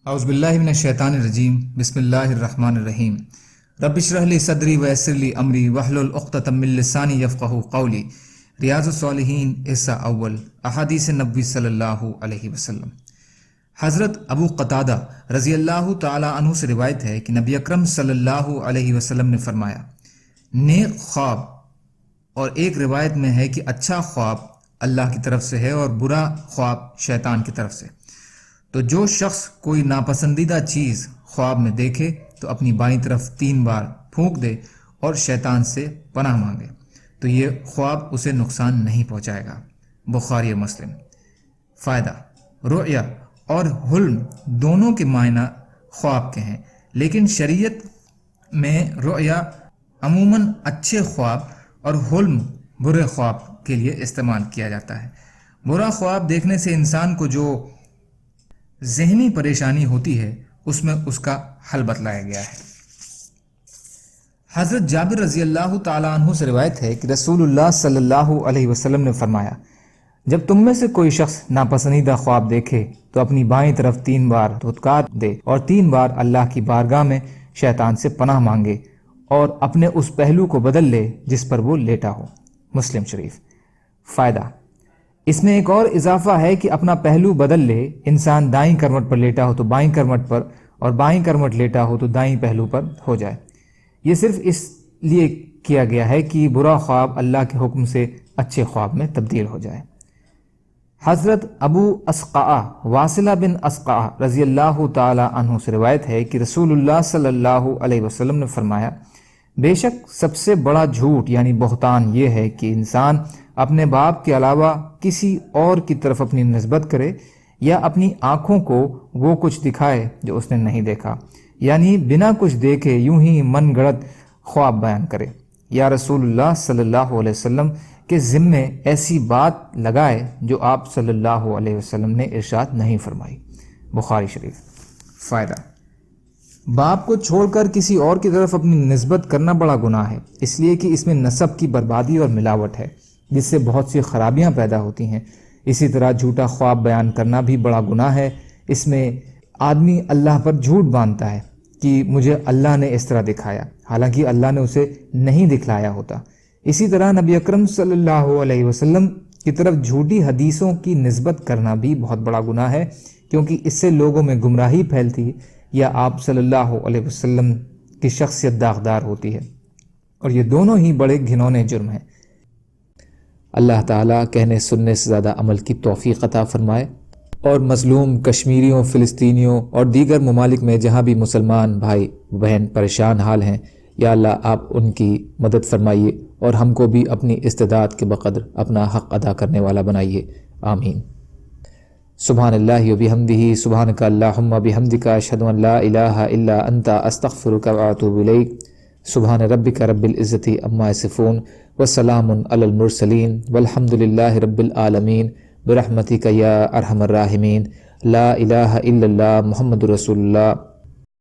اعوذ باللہ من الشیطان الرجیم بسم اللہ الرحمن الرحیم رب اشرح لی صدری ویسر لی امری واحلل عقدۃ من لسانی یفقہوا قولی۔ ریاض الصالحین حصہ اول، احادیث نبوی صلی اللہ علیہ وسلم۔ حضرت ابو قتادہ رضی اللہ تعالی عنہ سے روایت ہے کہ نبی اکرم صلی اللہ علیہ وسلم نے فرمایا، نیک خواب، اور ایک روایت میں ہے کہ اچھا خواب اللہ کی طرف سے ہے اور برا خواب شیطان کی طرف سے۔ تو جو شخص کوئی ناپسندیدہ چیز خواب میں دیکھے تو اپنی بائیں طرف 3 بار پھونک دے اور شیطان سے پناہ مانگے تو یہ خواب اسے نقصان نہیں پہنچائے گا۔ بخاری و مسلم۔ فائدہ: رؤیا اور حلم دونوں کے معنی خواب کے ہیں، لیکن شریعت میں رؤیا عموماً اچھے خواب اور حلم برے خواب کے لیے استعمال کیا جاتا ہے۔ برا خواب دیکھنے سے انسان کو جو ذہنی پریشانی ہوتی ہے اس میں اس کا حل بتلایا گیا ہے۔ حضرت جابر رضی اللہ تعالی عنہ سے روایت ہے کہ رسول اللہ صلی اللہ علیہ وسلم نے فرمایا، جب تم میں سے کوئی شخص ناپسندیدہ خواب دیکھے تو اپنی بائیں طرف 3 بار دھتکار دے اور 3 بار اللہ کی بارگاہ میں شیطان سے پناہ مانگے اور اپنے اس پہلو کو بدل لے جس پر وہ لیٹا ہو۔ مسلم شریف۔ فائدہ: اس میں ایک اور اضافہ ہے کہ اپنا پہلو بدل لے۔ انسان دائیں کروٹ پر لیٹا ہو تو بائیں کروٹ پر، اور بائیں کروٹ لیٹا ہو تو دائیں پہلو پر ہو جائے۔ یہ صرف اس لیے کیا گیا ہے کہ برا خواب اللہ کے حکم سے اچھے خواب میں تبدیل ہو جائے۔ حضرت ابو اسقع واصلہ بن اسقع رضی اللہ تعالی عنہ سے روایت ہے کہ رسول اللہ صلی اللہ علیہ وسلم نے فرمایا، بے شک سب سے بڑا جھوٹ یعنی بہتان یہ ہے کہ انسان اپنے باپ کے علاوہ کسی اور کی طرف اپنی نسبت کرے یا اپنی آنکھوں کو وہ کچھ دکھائے جو اس نے نہیں دیکھا، یعنی بنا کچھ دیکھے یوں ہی من گڑت خواب بیان کرے یا رسول اللہ صلی اللہ علیہ وسلم کے ذمے ایسی بات لگائے جو آپ صلی اللہ علیہ وسلم نے ارشاد نہیں فرمائی۔ بخاری شریف۔ فائدہ: باپ کو چھوڑ کر کسی اور کی طرف اپنی نسبت کرنا بڑا گناہ ہے، اس لیے کہ اس میں نسب کی بربادی اور ملاوٹ ہے جس سے بہت سی خرابیاں پیدا ہوتی ہیں۔ اسی طرح جھوٹا خواب بیان کرنا بھی بڑا گناہ ہے، اس میں آدمی اللہ پر جھوٹ باندھتا ہے کہ مجھے اللہ نے اس طرح دکھایا، حالانکہ اللہ نے اسے نہیں دکھلایا ہوتا۔ اسی طرح نبی اکرم صلی اللہ علیہ وسلم کی طرف جھوٹی حدیثوں کی نسبت کرنا بھی بہت بڑا گناہ ہے، کیونکہ اس سے لوگوں میں گمراہی پھیلتی یا آپ صلی اللہ علیہ وسلم کی شخصیت داغدار ہوتی ہے، اور یہ دونوں ہی بڑے گھنونے جرم ہیں۔ اللہ تعالیٰ کہنے سننے سے زیادہ عمل کی توفیق عطا فرمائے، اور مظلوم کشمیریوں، فلسطینیوں اور دیگر ممالک میں جہاں بھی مسلمان بھائی بہن پریشان حال ہیں، یا اللہ آپ ان کی مدد فرمائیے اور ہم کو بھی اپنی استعداد کے بقدر اپنا حق ادا کرنے والا بنائیے، آمین۔ سبحان اللہ و بحمدہ، سبحانک اللہم بحمدک، اشہد ان لا الہ الا انت، استغفرک و اتوب الیک۔ سبحان ربک رب العزت عما یصفون، وسلام علی المرسلین، والحمد للہ رب العالمین، برحمتک یا ارحم الراحمین۔ لا الہ الا اللہ محمد رسول اللہ۔